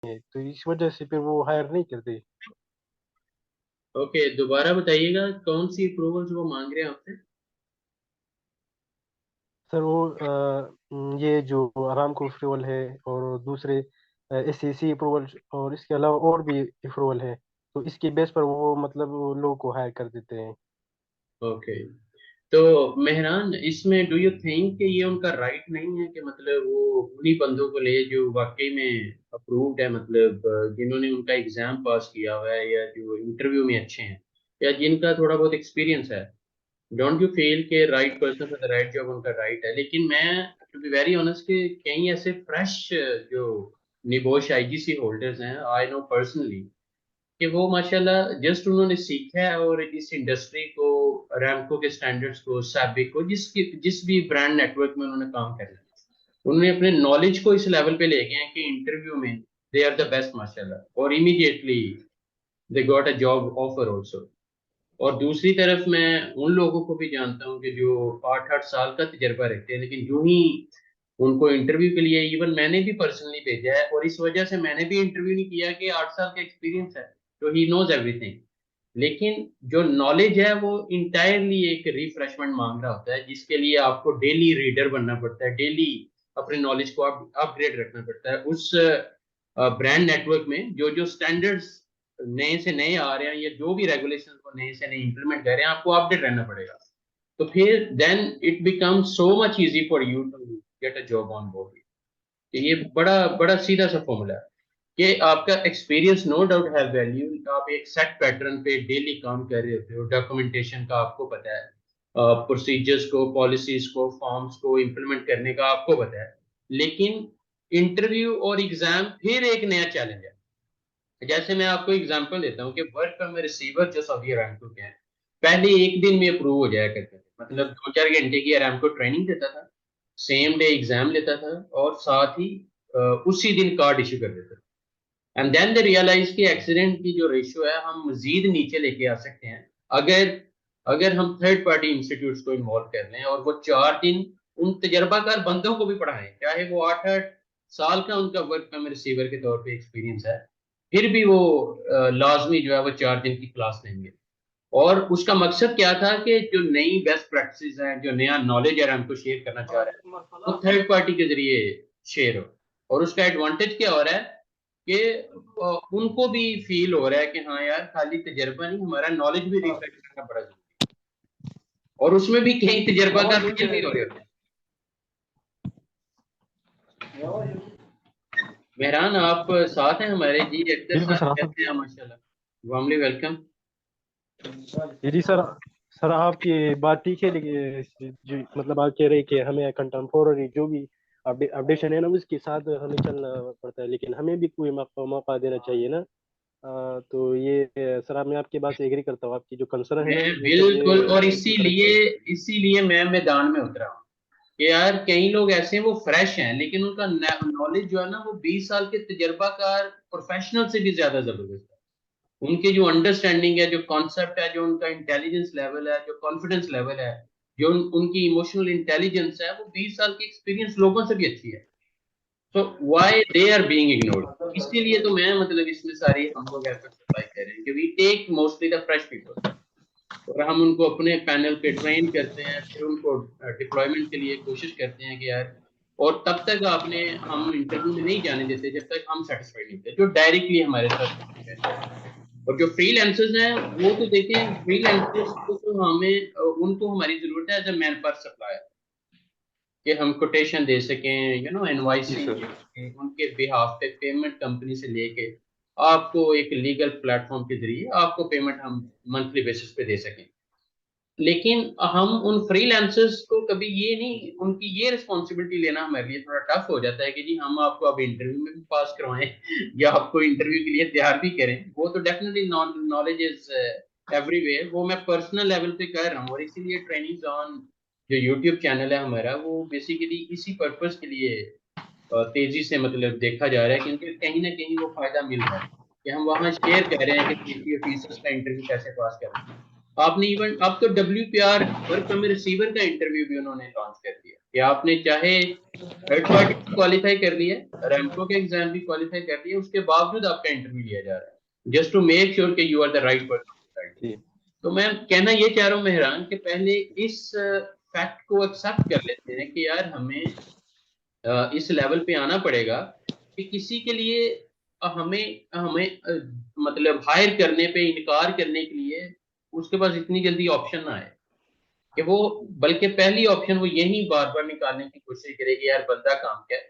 है, तो इस वजह से फिर वो हायर नहीं करते। ओके, दोबारा बताइएगा कौन सी अप्रूवल्स वो मांग रहे हैं आपसे? सर वो ये जो अरामको अप्रूवल है, और दूसरे SEC अप्रूवल, और इसके अलावा और भी अप्रूवल है, तो इसके बेस पर वो मतलब वो लोगों को हायर कर देते हैं। ओके, तो मेहरान, इसमें डू यू थिंक कि ये उनका राइट नहीं है कि मतलब वो उन्हीं बंदों को ले जो वाकई में अप्रूव्ड है, मतलब जिन्होंने उनका एग्जाम पास किया हुआ है या जो इंटरव्यू में अच्छे हैं या जिनका थोड़ा बहुत एक्सपीरियंस है? डोंट यू फील के right person for the right job उनका राइट है? लेकिन मैं टू बी वेरी ऑनेस्ट कि कई ऐसे फ्रेश जो निबोश आईजीसी होल्डर्स हैं, आई नो पर्सनली कि वो माशाल्लाह जस्ट उन्होंने सीखा है और इस इंडस्ट्री को, रैमको के स्टैंडर्ड्स को, सैबिक को, जिस भी ब्रांड नेटवर्क में उन्होंने काम करना है, उन्होंने अपने नॉलेज को इस लेवल पे ले गए हैं कि इंटरव्यू में दे आर द बेस्ट माशाल्लाह, और immediately they got a job offer also. और दूसरी तरफ मैं उन लोगों को भी जानता हूँ कि जो 8-8 साल का तजर्बा रखते हैं, लेकिन यूं ही उनको इंटरव्यू के लिए इवन मैंने भी पर्सनली भेजा है, और इस वजह से मैंने भी इंटरव्यू नहीं किया कि 8 साल का एक्सपीरियंस है तो ही नोज एवरीथिंग। लेकिन जो नॉलेज है वो इंटायरली एक रिफ्रेशमेंट मांग रहा होता है, जिसके लिए आपको डेली रीडर बनना पड़ता है, डेली अपने नॉलेज को अपग्रेड रखना पड़ता है उस ब्रांड नेटवर्क में। जो जो स्टैंडर्ड्स नए से नए आ रहे हैं या जो भी रेगुलेशन को नए से नए इंप्लीमेंट कर रहे हैं, आपको अपडेट रहना पड़ेगा। तो फिर then it become so much easy for you to get a job on board. ये बड़ा बड़ा सीधा सा फॉर्मूला है कि आपका experience no doubt have value, आप एक सेट पैटर्न पे डेली काम कर रहे होते हो, डॉक्यूमेंटेशन का आपको पता है, प्रोसीजर्स को, पॉलिसीज को, फॉर्म्स को इम्प्लीमेंट करने का आपको पता है। लेकिन इंटरव्यू और एग्जाम फिर एक नया चैलेंज है। जैसे मैं आपको एग्जांपल देता हूँ कि वर्क फ्रॉम रिसीवर जो सऊदी अरामको के हैं, पहले एक दिन में अप्रूव हो जाया करते थे, मतलब 2-4 घंटे की अरामको ट्रेनिंग देता था, सेम डे एग्जाम लेता था, और साथ ही उसी दिन कार्ड इशू कर देता था। एंड देन दे रियलाइज कि एक्सीडेंट की जो रेशियो है हम मजीद नीचे लेके आ सकते हैं अगर अगर हम थर्ड पार्टी इंस्टीट्यूट्स को इन्वॉल्व कर लें, और वो 4 दिन उन तजर्बाकार बंदों को भी पढ़ाएं, चाहे वो 8-8 साल का उनका वर्क फ्रॉम रिसीवर के तौर पे एक्सपीरियंस है, फिर भी वो लाजमी जो है वो 4 दिन की क्लास लेंगे। और उसका मकसद क्या था कि जो नई बेस्ट प्रैक्टिसेस हैं, जो नया नॉलेज है हमको शेयर करना चाह रहे हैं, वो थर्ड पार्टी के जरिए शेयर हो। और उसका एडवांटेज क्या हो रहा है कि उनको भी फील हो रहा है कि हाँ यार, खाली तजर्बा नहीं, हमारा नॉलेज भी रिफ्रेश करना बड़ा जरूरी है। और उसमें भी कई तजर्बाकार फेल भी हो रहे होते हैं। मेहरान, आप साथ हैं हमारे? जी अख्तर बिल्कुल साहब, सर, कैसे हैं? माशाल्लाह, वार्मली वेलकम। जी सर। सर आपकी बात ठीक है, लेकिन जो मतलब आप कह रहे हैं कि हमें कंटेम्पोररी जो भी अपडेशन है ना, उसके साथ हमें चलना पड़ता है, लेकिन हमें भी कोई मौका देना चाहिए ना। तो ये सर, मैं आपकी बात से एग्री करता हूँ, आपकी जो कंसर्न है मैं ना, वो बिल्कुल, और चलिए इसी तरह इसीलिए चले। इसीलिए मैं मैदान में उतरा हूँ कि यार कई लोग ऐसे हैं वो फ्रेश हैं, लेकिन उनका नॉलेज जो है ना वो 20 साल के तजर्बाकार प्रोफेशनल से भी ज्यादा जबरदस्त है। उनकी जो अंडरस्टैंडिंग है, जो कॉन्सेप्ट है, जो उनका इंटेलिजेंस लेवल है, जो कॉन्फिडेंस लेवल है, जो उनकी इमोशनल इंटेलिजेंस है, वो 20 साल की एक्सपीरियंस लोगों से भी अच्छी है। So why they are being ignored? इसीलिए तो मैं मतलब इसमें सारी हम लोग एफर्ट अप्लाई कर रहे हैं कि we take mostly the fresh people, और हम उनको अपने पैनल पे ट्रेन करते हैं, फिर उनको डिप्लॉयमेंट के लिए कोशिश करते हैं कि यार, और तब तक आपने हम इंटरव्यू में नहीं जाने देते जब तक हम सेटिस्फाइड नहीं होते, जो डायरेक्टली हमारे साथ करते हैं। और जो फ्रीलांसर्स हैं वो तो देखें, फ्रीलांसर्स को तो हमें उनको हमारी जरूरत है as a man power supplier, कि हम कोटेशन दे सकें, जी इनवॉइसिंग सर। दे सकें उनके बिहाफ पे, पेमेंट कंपनी से लेके आपको एक लीगल प्लेटफॉर्म के जरिए आपको पेमेंट हम मंथली बेसिस पे दे सकें। लेकिन हम उन फ्रीलांसर्स को कभी ये नहीं, उनकी ये रिस्पॉन्सिबिलिटी लेना हमारे लिए थोड़ा टफ हो जाता है कि जी हम आपको अब इंटरव्यू में भी पास करवाएं या आपको इंटरव्यू के लिए तैयार भी करें। वो तो डेफिनेटली नॉलेज इज एवरीवेयर, वो मैं पर्सनल लेवल पे कर रहा हूँ, और इसीलिए ट्रेनिंग ऑन जो यूट्यूब चैनल है हमारा, वो बेसिकली इसी पर्पस के लिए तेजी से मतलब देखा जा रहा है, क्योंकि कहीं ना कहीं वो फायदा मिल रहा है कि हम वहाँ शेयर कर रहे हैं कि पीटी ऑफिसर्स का इंटरव्यू कैसे पास करना है। आपने इवन अब तो WPR वर्क परमिट रिसीवर का इंटरव्यू भी उन्होंने लॉन्च कर दिया कि आपने चाहे थर्ड पार्टी क्वालिफाई कर लिया, रैमको के एग्जाम भी क्वालिफाई कर लिया, उसके बावजूद आपका इंटरव्यू लिया जा रहा है जस्ट टू मेक श्योर कि you are the right person. जी तो मैं कहना ये चाह रहा हूँ मेहरान कि पहले इस फैक्ट को एक्सेप्ट कर लेते हैं कि यार हमें इस लेवल पे आना पड़ेगा कि किसी के लिए हमें हमें मतलब हायर करने पे इनकार करने के लिए उसके पास इतनी जल्दी ऑप्शन ना आए कि वो, बल्कि पहली ऑप्शन वो यही बार बार निकालने की कोशिश करेगी यार बंदा काम क्या है,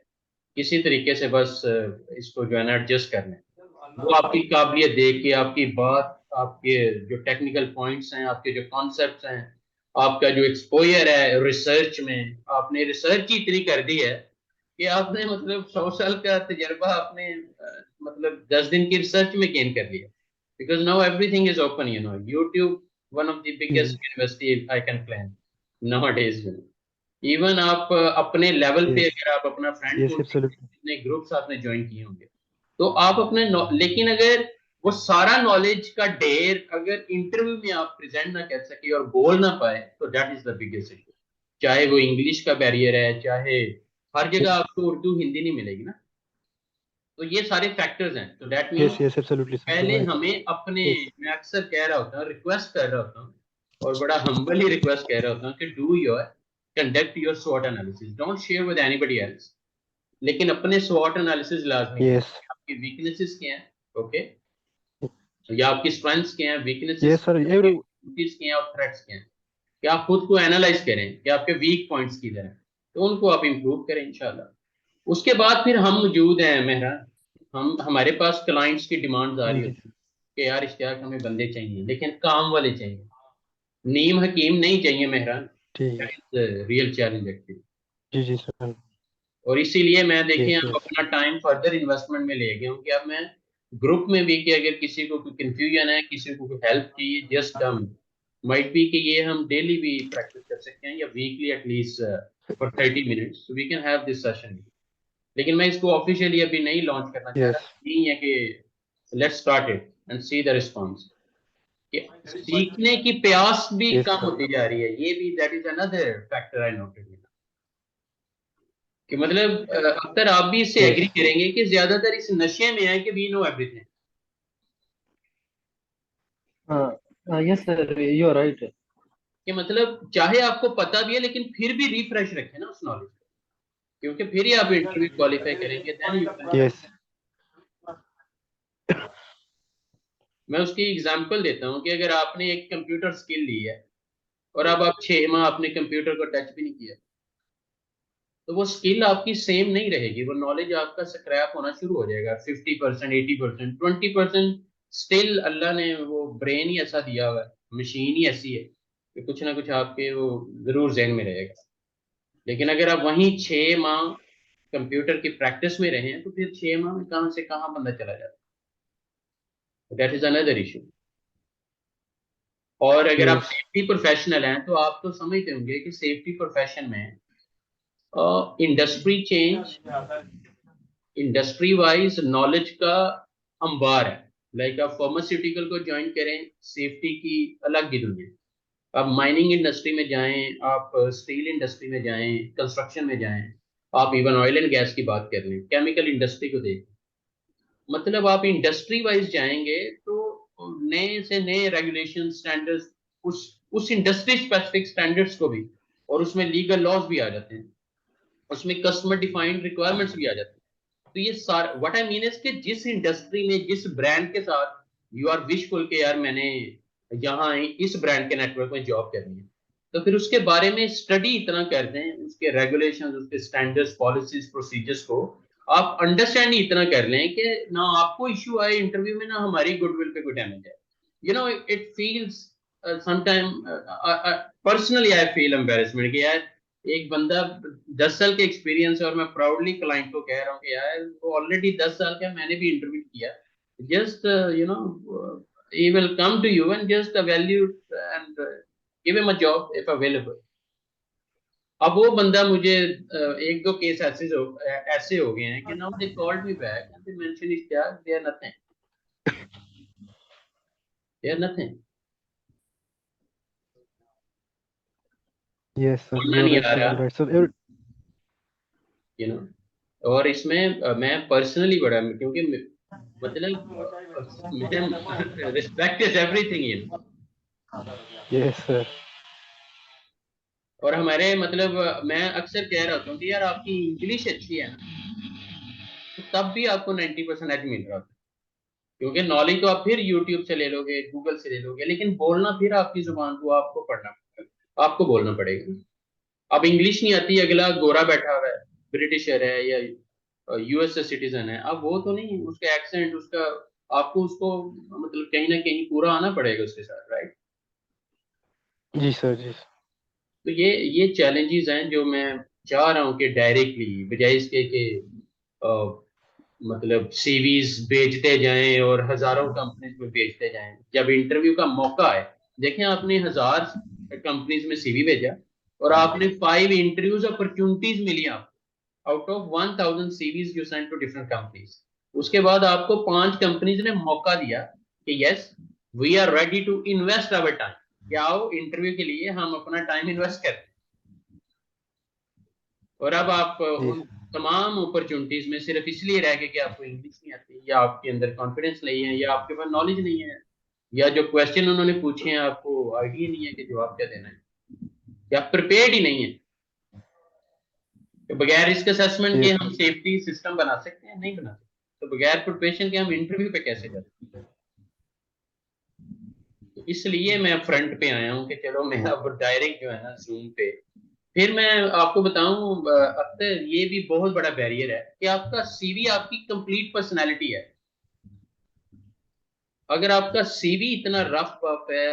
किसी तरीके से बस इसको जो है ना एडजस्ट कर लें। वो आपकी काबिलियत देख के, आपकी बात, आपके जो टेक्निकल पॉइंट्स हैं, आपके जो कॉन्सेप्ट्स हैं, आपका जो एक्सपोजर है रिसर्च में, आपने रिसर्च ही इतनी कर दी है कि आपने मतलब 100 साल का तजर्बा आपने मतलब 10 दिन की रिसर्च में गेन कर लिया। Because now everything is open, you know, YouTube one of the जी biggest university I can claim nowadays. इवन आप अपने लेवल पे यस अगर आप अपना फ्रेंड यस को एब्सोल्युटली जितने ग्रुप्स आपने ज्वाइन किए होंगे तो आप अपने लेकिन अगर वो सारा नॉलेज का ढेर अगर इंटरव्यू में आप प्रेजेंट ना कर सके और बोल ना पाए तो that is the biggest issue. चाहे वो इंग्लिश का बैरियर है, चाहे हर जगह आपको उर्दू हिंदी नहीं मिलेगी ना, तो ये सारे फैक्टर्स हैं। तो that means yes yes absolutely sir पहले राइट हमें अपने, यस मैं अक्सर कह रहा होता हूँ, रिक्वेस्ट कर रहा होता हूँ और बड़ा हम्बली रिक्वेस्ट कह रहा होता हूँ कि डू योर कंडक्ट योर स्वॉट analysis, don't share with anybody else, लेकिन अपने स्वॉट एनालिसिस लाजमी करें। यस आपकी वीकनेसेस क्या हैं, ओके, या आपकी स्ट्रेंथ्स क्या हैं, वीकनेसेस यस सर क्या एवरी हैं, क्या हैं और थ्रेट्स क्या हैं, कि आप खुद को एनालाइज करें कि आपके वीक पॉइंट्स किधर हैं, तो उनको आप इंप्रूव करें इंशाल्लाह। उसके बाद फिर हम मौजूद हैं मेहरा, हम हमारे पास क्लाइंट्स की डिमांड्स आ रही जी होती है कि यार इश्तियाक हमें बंदे चाहिए लेकिन काम वाले चाहिए, नीम हकीम नहीं चाहिए मेहरान। ठीक रियल चैलेंज एक्चुअली। जी सर और इसीलिए मैं देखें यस अब यस अपना टाइम फर्दर इन्वेस्टमेंट में ले गया हूँ कि अब मैं ग्रुप में भी कि अगर किसी को कोई कंफ्यूजन है, किसी को कोई हेल्प चाहिए, जस्ट माइट बी कि ये हम डेली भी प्रैक्टिस कर सकते हैं या weekly at least for 30 minutes we can have this session. लेकिन मैं इसको ऑफिशियली अभी नहीं लॉन्च करना चाह यस रहा, नहीं है कि let's start it and see the response. कि सीखने की प्यास भी यस कम सर होती जा रही है, ये भी that is another factor I noted कि मतलब अख्तर आप भी इससे यस एग्री करेंगे कि ज्यादातर इस नशे में है कि वी नो एवरीथिंग। हाँ yes sir you are right कि मतलब चाहे आपको पता भी है लेकिन फिर भी रिफ्रेश रखें ना उस नॉलेज को, क्योंकि फिर ही आप इंटरव्यू क्वालिफाई करेंगे देन यू कैन। यस मैं उसकी एग्जांपल देता हूँ कि अगर आपने एक कंप्यूटर स्किल ली है और अब आप 6 माह आपने कंप्यूटर को टच भी नहीं किया, तो वो स्किल आपकी सेम नहीं रहेगी, वो नॉलेज आपका स्क्रैप होना शुरू हो जाएगा। 50%, 80%, 20% स्टिल अल्लाह ने वो ब्रेन ही ऐसा दिया हुआ है, मशीन ही ऐसी है कि कुछ ना कुछ आपके वो जरूर जहन में रहेगा। लेकिन अगर आप वहीं 6 माह कंप्यूटर की प्रैक्टिस में रहे हैं तो फिर 6 माह में कहाँ से कहाँ बंदा चला जाता है, दैट इज अनदर इशू। और अगर आप यस सेफ्टी प्रोफेशनल हैं तो आप तो समझते होंगे कि सेफ्टी प्रोफेशन में industry change, industry wise knowledge का अंबार है। लाइक आप फार्मास्यूटिकल को ज्वाइन करें, सेफ्टी की अलग ही दुनिया। आप माइनिंग इंडस्ट्री में जाएं, आप स्टील इंडस्ट्री में जाएं, कंस्ट्रक्शन में जाएं, आप इवन ऑयल एंड गैस की बात कर लें, केमिकल इंडस्ट्री को देखें, मतलब आप इंडस्ट्री वाइज जाएंगे तो नए से नए रेगुलेशन स्टैंडर्ड्स, उस इंडस्ट्री स्पेसिफिक स्टैंडर्ड्स को भी, और उसमें लीगल लॉज भी आ जाते हैं, उसमें कस्टमर डिफाइंड रिक्वायरमेंट्स भी आ जाती हैं। तो ये सारा व्हाट आई मीन है कि जिस इंडस्ट्री में जिस ब्रांड के साथ यू आर विशफुल के यार मैंने यहाँ इस ब्रांड के नेटवर्क में जॉब करनी है, तो फिर उसके बारे में स्टडी इतना कर दें, उसके रेगुलेशंस, उसके स्टैंडर्ड्स, पॉलिसीज, प्रोसीजर्स को आप अंडरस्टैंड ही इतना कर लें कि ना आपको इश्यू आए इंटरव्यू में, ना हमारी गुडविल पे कोई डैमेज है। You know it feels sometime, personally I feel embarrassment कि यार एक बंदा 10 साल के एक्सपीरियंस है और मैं प्राउडली क्लाइंट को कह रहा हूँ कि यार वो ऑलरेडी 10 साल का, मैंने भी इंटरव्यू किया, just you know he will come to you and just evaluate and give him a job if available। अब वो बंदा मुझे एक दो केस ऐसे हो गए हैं कि now they called me back and they mention is क्या, they are nothing, they are nothing. Yes, sir. बोलना You're नहीं आ रहा, absolutely right, sir. You know. और इसमें मैं पर्सनली बड़ा, क्योंकि मतलब मैं respect is everything, you know. Yes, sir. और हमारे मतलब मैं अक्सर कह रहा होता हूँ कि यार आपकी इंग्लिश अच्छी है ना, तो तब भी आपको 90% एज मिल रहा होता है। क्योंकि नॉलेज तो आप फिर यूट्यूब से ले लोगे, गूगल से ले लोगे, लेकिन बोलना फिर आपकी जुबान को आपको पढ़ना पड़ेगा, आपको बोलना पड़ेगा। अब इंग्लिश नहीं आती, अगला गोरा बैठा हुआ है, ब्रिटिशर है या यूएस से सिटीजन है, अब वो तो नहीं, उसका एक्सेंट, उसका, आपको उसको मतलब कहीं ना कहीं पूरा आना पड़ेगा उसके साथ, राइट। जी सर, जी। तो ये चैलेंजेस हैं जो मैं चाह रहा हूँ कि डायरेक्टली, बजाय इसके कि अ, मतलब सीवीज भेजते जाएं और हजारों कंपनीज में भेजते जाएं, जब इंटरव्यू का मौका है, देखें आपने 1000 कंपनीज में सीवी भेजा और आपने 5 इंटरव्यूज अपॉर्चुनिटीज मिली आपको, out of 1000 CVs you send to different companies. उसके बाद आपको 5 कंपनीज ने मौका दिया कि yes, we are ready to invest our time, कि आओ इंटरव्यू के लिए हम अपना टाइम इन्वेस्ट करते हैं। और अब आप जी उन तमाम अपॉर्चुनिटीज में सिर्फ इसलिए रह गए कि आपको इंग्लिश नहीं आती, या आपके अंदर कॉन्फिडेंस नहीं है, या आपके पास नॉलेज नहीं है, या जो क्वेश्चन उन्होंने पूछे हैं आपको आइडिया नहीं है कि जवाब क्या देना है, या प्रिपेयर्ड ही नहीं है। तो बगैर रिस्क असेसमेंट के जी हम सेफ्टी सिस्टम बना सकते हैं? नहीं बना सकते। तो बगैर प्रिपरेशन के हम इंटरव्यू पे कैसे जाते हैं? तो इसलिए मैं फ्रंट पे आया हूँ कि चलो मैं अब डायरेक्ट जो है ना जूम पे। फिर मैं आपको बताऊं, अख्तर, ये भी बहुत बड़ा बैरियर है कि आपका सीवी आपकी कंप्लीट पर्सनालिटी है। अगर आपका सीवी इतना रफ पफ है,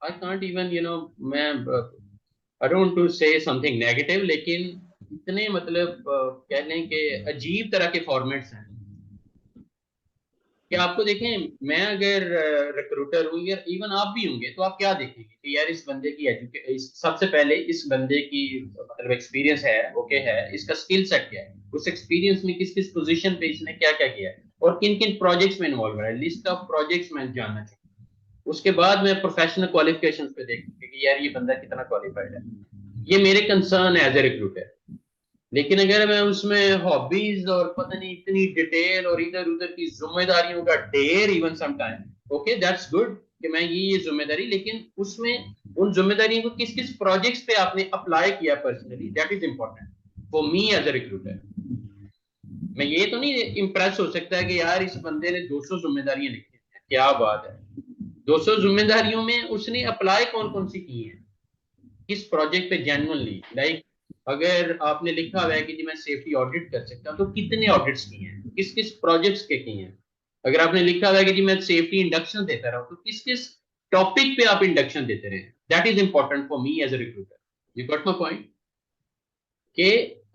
I can't even, you know, मैं I don't to say something negative, लेकिन इतने मतलब कह लें कि अजीब तरह के फॉर्मेट्स हैं कि आपको देखें, मैं अगर रिक्रूटर हूँ या इवन आप भी होंगे, तो आप क्या देखेंगे कि यार इस बंदे की सबसे पहले इस बंदे की मतलब एक्सपीरियंस है, ओके है, इसका स्किल सेट क्या है, उस एक्सपीरियंस में किस किस पोजीशन पे इसने क्या क्या किया है, और किन किन प्रोजेक्ट्स में इन्वॉल्व है, लिस्ट ऑफ प्रोजेक्ट्स मैं जानना चाहिए। उसके बाद मैं प्रोफेशनल क्वालिफिकेशन पे देखूंगी कि यार ये बंदा कितना क्वालिफाइड है। ये मेरे कंसर्न है एज ए रिक्रूटर। लेकिन अगर मैं उसमें हॉबीज और पता नहीं इतनी डिटेल और इधर उधर की जिम्मेदारियों का ढेर, even sometime, okay that's good कि मैं ये जिम्मेदारी, लेकिन उसमें उन जिम्मेदारियों को किस किस प्रोजेक्ट्स पे आपने अप्लाई किया personally, that is important for me as a recruiter. मैं ये तो नहीं इम्प्रेस हो सकता है कि यार इस बंदे ने 200 जिम्मेदारियां लिखी हैं, क्या बात है। 200 जिम्मेदारियों में उसने अप्लाई कौन कौन सी की है, किस प्रोजेक्ट पे जेन्युइनली, लाइक अगर आपने लिखा हुआ है कि जी मैं सेफ्टी ऑडिट कर सकता हूँ, तो कितने ऑडिट्स किए हैं, किस किस प्रोजेक्ट्स के किए हैं। अगर आपने लिखा हुआ है कि जी मैं सेफ्टी इंडक्शन देता रहा हूँ, तो किस किस टॉपिक पे आप इंडक्शन देते रहे। That is important for me as a recruiter. You got my point कि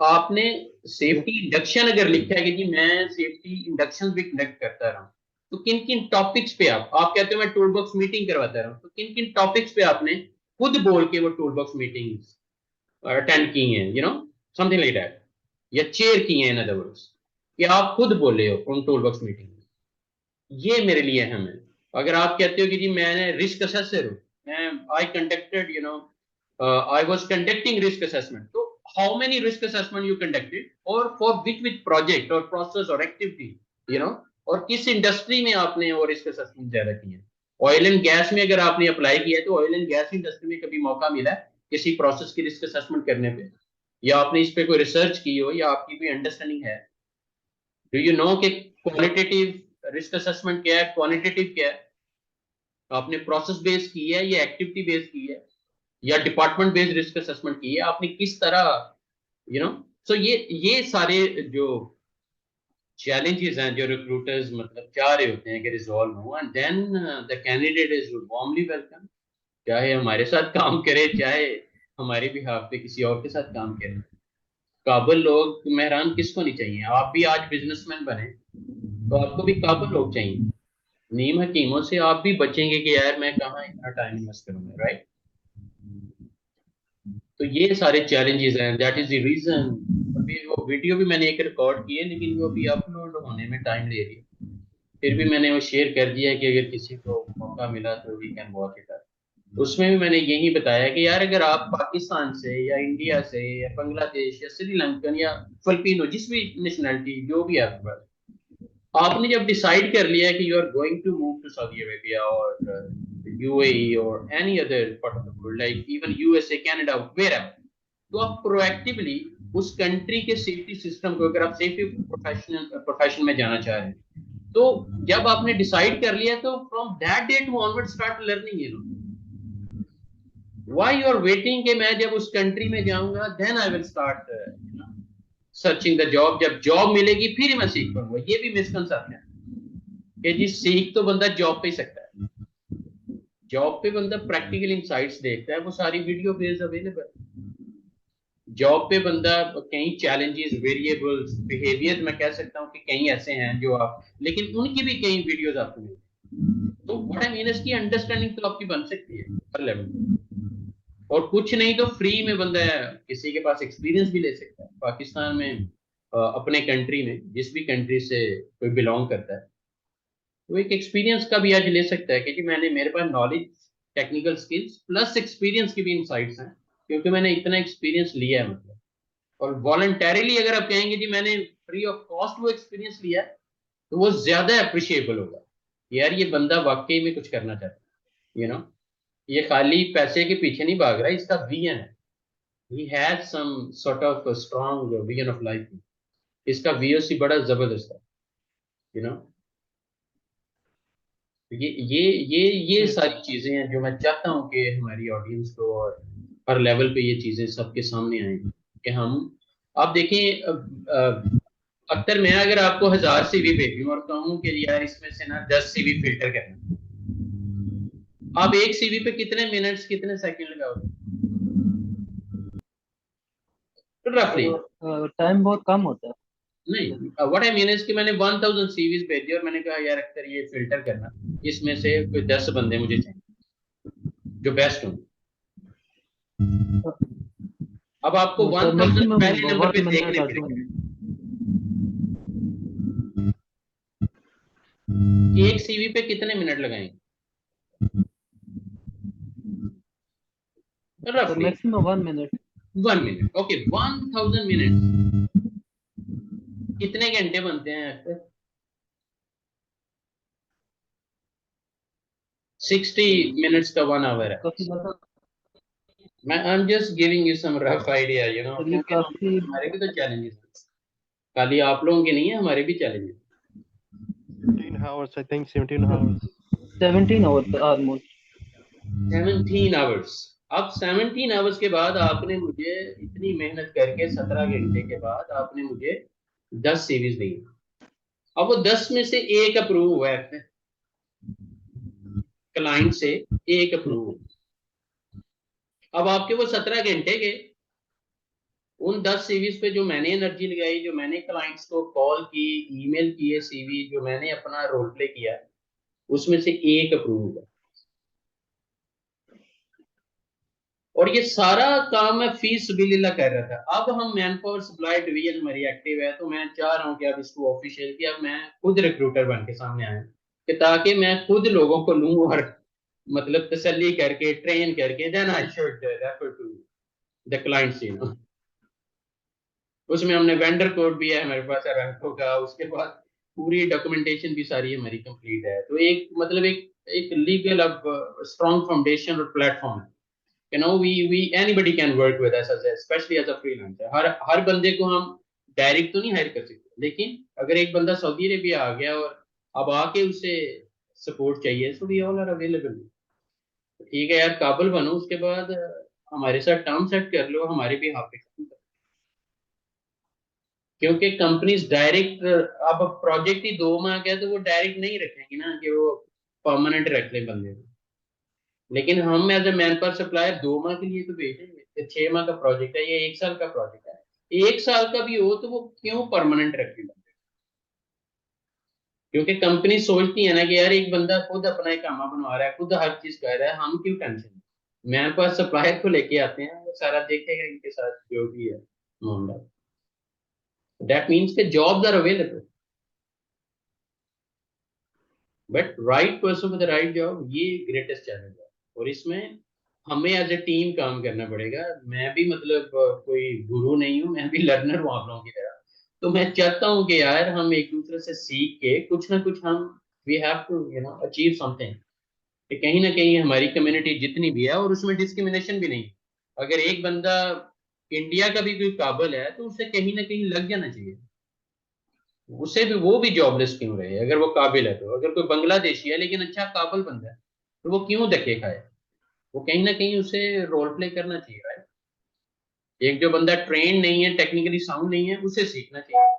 आपने जी सेफ्टी इंडक्शन अगर लिखा है कि जी मैं सेफ्टी इंडक्शन भी कंडक्ट करता रहा हूँ, तो किन किन टॉपिक्स पे आप कहते हो मैं टूल बॉक्स मीटिंग करवाता रहा हूँ, तो किन किन टॉपिक्स पे आपने खुद बोल के वो टूल बॉक्स मीटिंग्स अटेंड की हैं, you know, something like that, या चेयर की हैं, इन अदर वर्ड्स, कि आप खुद बोले हो उन टूल बॉक्स मीटिंग में। ये मेरे लिए अहम है। अगर आप कहते हो कि जी मैंने रिस्क असेसर हूँ, मैं I conducted, you know, I was conducting risk assessment, तो how many risk assessment you conducted, और फॉर विच प्रोजेक्ट और प्रोसेस और एक्टिविटी, यू नो, और किस इंडस्ट्री में आपने वो रिस्क असेसमेंट ज्यादा की है। ऑयल एंड गैस में अगर आपने अप्लाई किया है, तो ऑयल एंड गैस इंडस्ट्री में कभी मौका मिला है किसी प्रोसेस की रिस्क असेसमेंट करने पे, या आपने इस पे कोई रिसर्च की हो, या आपकी कोई अंडरस्टैंडिंग है। डू यू नो कि क्वालिटेटिव रिस्क असेसमेंट क्या है, क्वालिटेटिव क्या है। आपने प्रोसेस बेस्ड की है या एक्टिविटी बेस्ड की है, या डिपार्टमेंट बेस्ड रिस्क असेसमेंट की है, आपने किस तरह, यू नो। सो ये सारे जो चैलेंजेस हैं जो रिक्रूटर्स मतलब चाह रहे होते हैं कि रिजॉल्व हो, and then the candidate is warmly welcome, चाहे हमारे साथ काम करे, चाहे हमारे बिहाफ पे किसी और के साथ काम करे। काबिल लोग मेहरान किसको नहीं चाहिए। आप भी आज बिजनेसमैन बने, तो आपको भी काबिल लोग चाहिए। नीम हकीमों से आप भी बचेंगे कि यार मैं कहाँ इतना टाइम इन्वेस्ट करूंगा, राइट। तो ये सारे चैलेंजेस हैं, दैट इज द रीजन। अभी वो वीडियो भी मैंने एक रिकॉर्ड की है, लेकिन वो अभी अपलोड होने में टाइम ले रही है। फिर भी मैंने वो शेयर कर दिया है कि अगर किसी को मौका मिला तो वी कैन वॉच इट। उसमें भी मैंने यही बताया कि यार अगर आप पाकिस्तान से या इंडिया से या बांग्लादेश या श्रीलंकन या फिलिपिनो, जिस भी नेशनैलिटी जो भी है आपके पास, आपने जब डिसाइड कर लिया है कि you are going to move to Saudi Arabia और यूएई और any other part of the world like even USA, Canada, where, तो आप प्रोएक्टिवली उस कंट्री के सेफ्टी सिस्टम को, अगर आप सेफ्टी प्रोफेशन में जाना चाह रहे हैं, तो जब आपने डिसाइड कर लिया तो from that day to onward start learning, you know why you are waiting कि मैं जब उस कंट्री में जाऊंगा then I will start searching the job, जब जॉब मिलेगी फिर मैं सीख पाऊंगा। ये भी मिसकंसेप्शन है कि जी सीख तो बंदा जॉब पे ही सकता है। जॉब पे बंदा प्रैक्टिकल इनसाइट्स देखता है, वो सारी वीडियो बेस्ड अवेलेबल। जॉब पे बंदा कई चैलेंजेस, वेरिएबल्स, बिहेवियर, मैं कह सकता हूँ कि कई ऐसे हैं जो आप, लेकिन उनकी भी कई वीडियोस आपको मिलेंगी। तो व्हाट आई मीन इसकी अंडरस्टैंडिंग तो आपकी बन सकती है हर लेवल पे। और कुछ नहीं तो फ्री में बंदा किसी के पास एक्सपीरियंस भी ले सकता है पाकिस्तान में, अपने कंट्री में, जिस भी कंट्री से कोई बिलोंग करता है, वो एक एक्सपीरियंस का भी आज ले सकता है कि जी मैंने, मेरे पास knowledge, technical skills plus experience की भी इनसाइट्स हैं, क्योंकि मैंने इतना एक्सपीरियंस लिया है मतलब। और वॉलंटरीली अगर आप कहेंगे जी मैंने फ्री ऑफ कॉस्ट वो एक्सपीरियंस लिया है, तो वो ज्यादा अप्रिशिएबल होगा। यार ये बंदा वाकई में कुछ करना चाहता है, यू नो, ये खाली पैसे के पीछे नहीं भाग रहा, इसका विजन है। he has some sort of a strong vision of life। इसका VOC बड़ा जबरदस्त है, यू नो। ये Yes, सारी चीजें हैं जो मैं चाहता हूँ कि हमारी ऑडियंस को, और हर लेवल पे ये चीजें सबके सामने आए कि हम, आप देखें अख्तर, मैं अगर आपको 1000 CV भेजूं और कहूँ कि यार इसमें से ना 10 CV फिल्टर करना, आप एक CV पे कितने मिनट्स, कितने सेकंड लगाओगे रफली? टाइम बहुत कम होता है। नहीं, व्हाट आई मीन इज कि मैंने 1000 CVs भेजी और मैंने कहा यार अख्तर ये फिल्टर करना, इसमें से कोई 10 बंदे मुझे चाहिए जो बेस्ट हों। अब आपको सर 1000 मैक्सिमम पहले नंबर पे 1 मिनट देखने और 2 पड़ेंगे। मिनट। एक CV पे कितने मिनट लगाएंगे सर रफली? Maximum 1 minute. 1 minute, okay, 1000 minute कितने घंटे बनते हैं अख्तर? 60 मिनट्स का 1 आवर है। काफी ज्यादा। मैं I am just giving you some rough idea, you know, sir ये क्योंकि काफी हमारे भी तो चैलेंजेस हैं, खाली आप लोगों के नहीं है, हमारे भी चैलेंजेस। 17 hours, I think 17 hours. 17 hour almost. 17 hours. अब 17 आवर्स के बाद आपने मुझे इतनी मेहनत करके 17 घंटे के बाद आपने मुझे 10 सीरीज दी। अब वो 10 में से एक अप्रूव हुआ है क्लाइंट से, एक अप्रूव। अब आपके वो 17 घंटे के उन 10 सीवीज पे जो मैंने एनर्जी लगाई, जो मैंने क्लाइंट्स को कॉल की, ईमेल किए, CV जो मैंने अपना रोल प्ले किया, उसमें से एक अप्रूव हुआ। और ये सारा काम मैं फीस बिलिल्लाह कर रहा था। अब हम मैन पावर सप्लाई डिवीजन हमारी एक्टिव है, तो मैं चाह रहा हूँ कि अब इसको ऑफिशियल किया, मैं खुद रिक्रूटर बन के सामने आया कि ताकि मैं खुद लोगों को लूं और मतलब तसल्ली करके, ट्रेन करके, then I should refer to the clients, you know. उसमें हमने वेंडर कोड भी है हमारे पास अराम्को का, उसके बाद पूरी डॉक्यूमेंटेशन भी सारी हमारी कंप्लीट है। तो एक मतलब एक लीगल अब स्ट्रॉन्ग फाउंडेशन और प्लेटफॉर्म है, you know, we anybody can work with us as especially as a freelancer। हर बंदे को हम डायरेक्ट तो नहीं हायर कर सकते, लेकिन अगर एक बंदा सऊदी अरेबिया आ गया और अब आके उसे सपोर्ट चाहिए, so we all are available. ठीक है यार, काबिल बनो, उसके बाद हमारे साथ टर्म सेट कर लो, हमारे भी हाथ पे काम करो। क्योंकि कंपनीज डायरेक्ट, अब प्रोजेक्ट ही 2 माह का है तो वो डायरेक्ट नहीं रखेंगे ना कि वो परमानेंट रख ले बंदे को। लेकिन हम as a man power supplier 2 माह के लिए तो भेजेंगे, 6 माह का प्रोजेक्ट है, ये 1 साल का प्रोजेक्ट है, 1 साल का भी हो तो वो क्यों परमानेंट रखें बंदे? क्योंकि कंपनी सोचती है ना कि यार एक बंदा खुद अपना एक कामा बनवा रहा है, खुद हर चीज कर रहा है, हम क्यों टेंशन? मैन पावर सप्लायर को लेके आते हैं, वो सारा देखेगा इनके साथ जो भी है मामला। दैट मीन्स के jobs are available, but right person with the right job, ये ग्रेटेस्ट चैलेंज है। और इसमें हमें एज ए टीम काम करना पड़ेगा। मैं भी मतलब कोई गुरु नहीं हूँ, मैं भी लर्नर हूँ आप लोगों की तरह। तो मैं चाहता हूँ कि यार हम एक दूसरे से सीख के कुछ ना कुछ हम we have to achieve something, कि कहीं ना कहीं हमारी कम्युनिटी जितनी भी है, और उसमें डिस्क्रिमिनेशन भी नहीं। अगर एक बंदा इंडिया का भी कोई काबिल है तो उसे कहीं ना कहीं लग जाना चाहिए। उसे भी, वो भी जॉबलेस क्यों रहे अगर वो काबिल है? तो अगर कोई बांग्लादेशी है लेकिन अच्छा काबिल बंदा है, तो वो क्यों धक्के खाए? वो कहीं ना कहीं उसे रोल प्ले करना चाहिए right? एक जो बंदा ट्रेन नहीं है, टेक्निकली साउंड नहीं है, उसे सीखना चाहिए।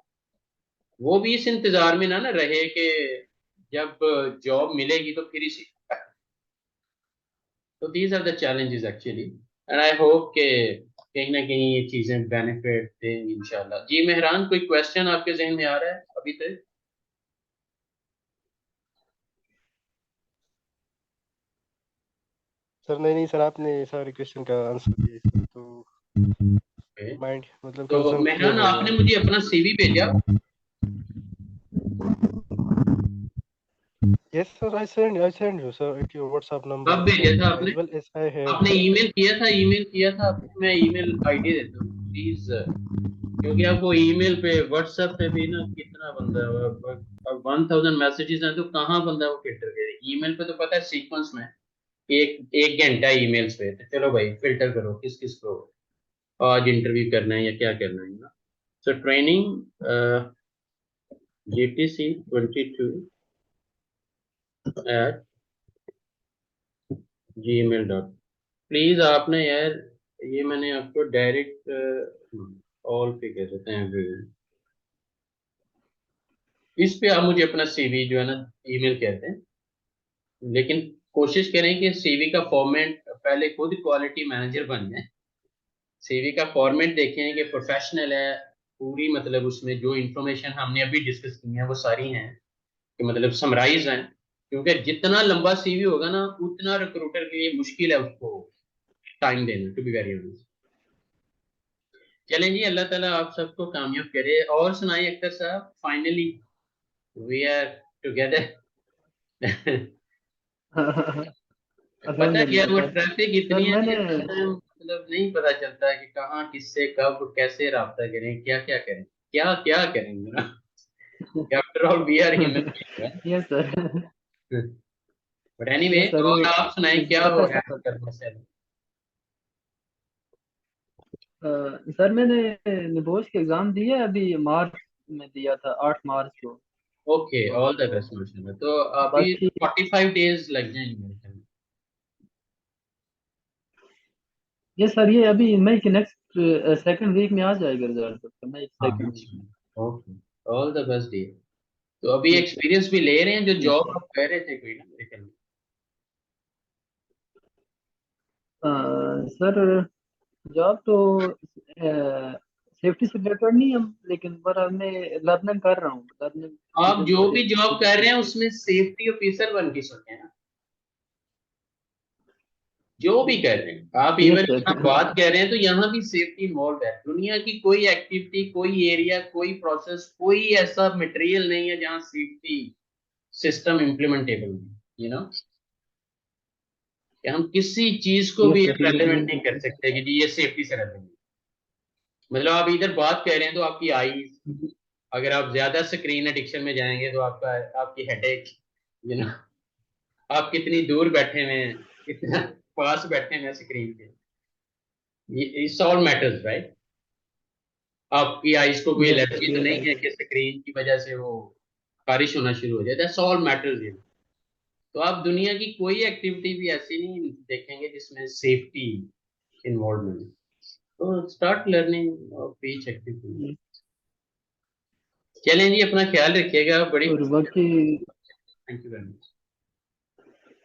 वो भी इस इंतजार में ना रहे कि जब जॉब मिलेगी तो फिर ही सीखेगा। तो these are the challenges actually, and I hope के कहीं ना कहीं ये चीजें बेनिफिट देंगी इंशाल्लाह। जी मेहरान, कोई क्वेश्चन आपके जहन में आ रहा है अभी तक? सर नहीं नहीं सर, आपने सारे क्वेश्चन का आंसर दिए सर, तो Okay. माइंड मतलब तो कंसर्न क्लियर मेहरान हो आपने गया। मुझे अपना सीवी भेजा? Yes sir, I send you sir at your WhatsApp number, कब भेजा था and आपने? as well as I have आपने ईमेल किया था? ईमेल किया था आपको? मैं ईमेल आईडी देता हूँ प्लीज, क्योंकि आपको ईमेल पे व्हाट्सएप पे भी ना कितना बंदा, अब 1000 मैसेजेस हैं तो कहाँ बंदा वो फिल्टर करे? ईमेल पे तो पता है सीक्वेंस में एक एक घंटा ईमेल्स पे, तो चलो भाई फिल्टर करो किस किस को आज इंटरव्यू करना है या क्या करना है ना। So training gtc22@gmail.com। प्लीज आपने यार, ये मैंने आपको डायरेक्ट ऑल पे कह देते हैं everyone। इस पे आप मुझे अपना सीवी जो है ना ईमेल कहते हैं, लेकिन कोशिश करें कि सीवी का फॉर्मेट पहले खुद क्वालिटी मैनेजर बन जाए। सीवी का फॉर्मेट देखें कि प्रोफेशनल है पूरी, मतलब उसमें जो इंफॉर्मेशन हमने अभी डिस्कस की है वो सारी हैं, कि मतलब समराइज हैं। क्योंकि जितना लंबा सीवी होगा ना उतना रिक्रूटर के लिए मुश्किल है उसको टाइम देना, टू बी वेरी ऑनेस्ट। चलें जी, अल्लाह ताला आप सबको कामयाब करे। और सुनाइए अख्तर साहब, फाइनली वी आर टुगेदर। पता क्या, अल्हम्दुलिल्लाह वो सर। ट्रैफिक इतनी सर है कि मैंने मतलब नहीं पता चलता है कि कहाँ किससे कब कैसे राब्ता करें, क्या क्या करें, क्या क्या करेंगे। After all we are human being. Yes sir. But anyway, yes sir, और आप सुनाएं क्या पता हो है रहा सर। है करने से? सर मैंने निबोस के एग्जाम दिए अभी, मार्च में दिया था, 8 मार्च को। ओके, ऑल द और बेस्ट माशाल्लाह। तो अभी बाकी 45 डेज लग जाएंगे मेरे ख्याल में। ये सर, ये अभी मई के नेक्स्ट सेकंड वीक में आ जाएगा रिजल्ट, तो मई हाँ सेकंड वीक में। माशाल्लाह, okay, all the best D. तो अभी यस एक्सपीरियंस भी ले रहे हैं, जो यस जॉब सर। आप कर रहे थे कोई ना मेरे ख्याल में? सर जॉब तो सेफ्टी से रिलेटेड नहीं है, लेकिन पर मैं लर्निंग कर रहा हूँ, लर्निंग आप एक्सपीरियंस जो भी जॉब कर सेफ्टी। रहे हैं उसमें सेफ्टी ऑफिसर बन के सोचे ना, जो भी कर रहे हैं आप। यस इवन यहाँ सर। बात कर रहे हैं तो यहाँ भी सेफ्टी इन्वॉल्व है। दुनिया की कोई एक्टिविटी, कोई एरिया, कोई प्रोसेस, कोई ऐसा मटेरियल नहीं है जहाँ सेफ्टी सिस्टम इम्प्लीमेंटेबल नहीं, कि हम किसी चीज को यस भी सर। रेलेवेंट नहीं कर सकते कि जी ये सेफ्टी से रेलेवेंट। मतलब आप इधर बात कर रहे हैं तो आपकी आई, अगर आप ज्यादा स्क्रीन एडिक्शन में जाएंगे तो आपका, आपकी हेडेक, यू नो आप कितनी दूर बैठे हुए हैं, कितना पास बैठे हुए हैं स्क्रीन के, इट्स ऑल मैटर्स राइट। आपकी आईज को कोई यस सर। एलर्जी तो यस नहीं है सर। कि स्क्रीन की वजह से वो बारिश होना शुरू हो जाए? That's all matters. तो आप दुनिया की कोई एक्टिविटी भी ऐसी नहीं देखेंगे जिसमें सेफ्टी इन्वॉल्वमेंट। तो start learning of each activity. चलें जी, अपना ख्याल रखिएगा, बड़ी और खुशी है। बाकी थैंक यू वेरी मच।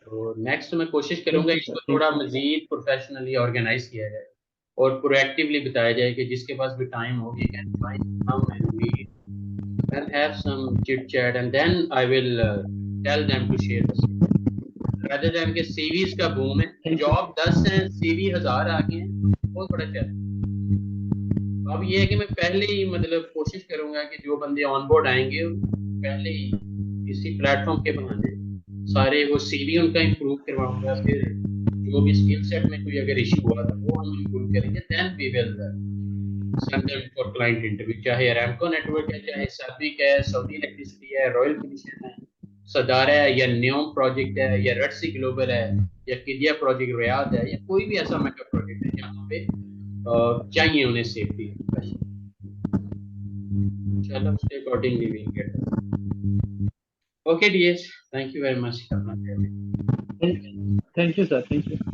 तो नेक्स्ट मैं कोशिश करूंगा थैंक यू सर, इसको थैंक थोड़ा यू। मजीद प्रोफेशनली ऑर्गेनाइज किया जाए और प्रोएक्टिवली बताया जाए कि जिसके पास भी टाइम हो, he can find come and meet and have some chit chat and then I will tell them to share the CV। rather than के सीवीज का बूम है, थैंक यू। जॉब 10 है, सीवी 1000 आ गए हैं, बहुत बड़ा चैलेंज। अब ये है कि मैं पहले ही मतलब कोशिश करूंगा कि जो बंदे ऑन बोर्ड आएंगे पहले ही इसी प्लेटफॉर्म के बहाने सारे वो सीवी उनका इम्प्रूव करवाऊंगा, फिर जो भी स्किल सेट में कोई अगर इशू हुआ तो वो हम इम्प्रूव करेंगे, then we will send them for client interview. चाहे अरामको नेटवर्क है, चाहे साबिक है, सऊदी इलेक्ट्रिसिटी है, रॉयल कमीशन है, सदारा है, या न्योम प्रोजेक्ट है, या रटसी ग्लोबल है, या किडिया प्रोजेक्ट रियाद है, या कोई भी ऐसा मेगा प्रोजेक्ट है जहाँ पे चाहिए उन्हें सेफ्टी। चलो उसके accordingly we get. Okay dears, thank you very much. Thank you sir, thank you.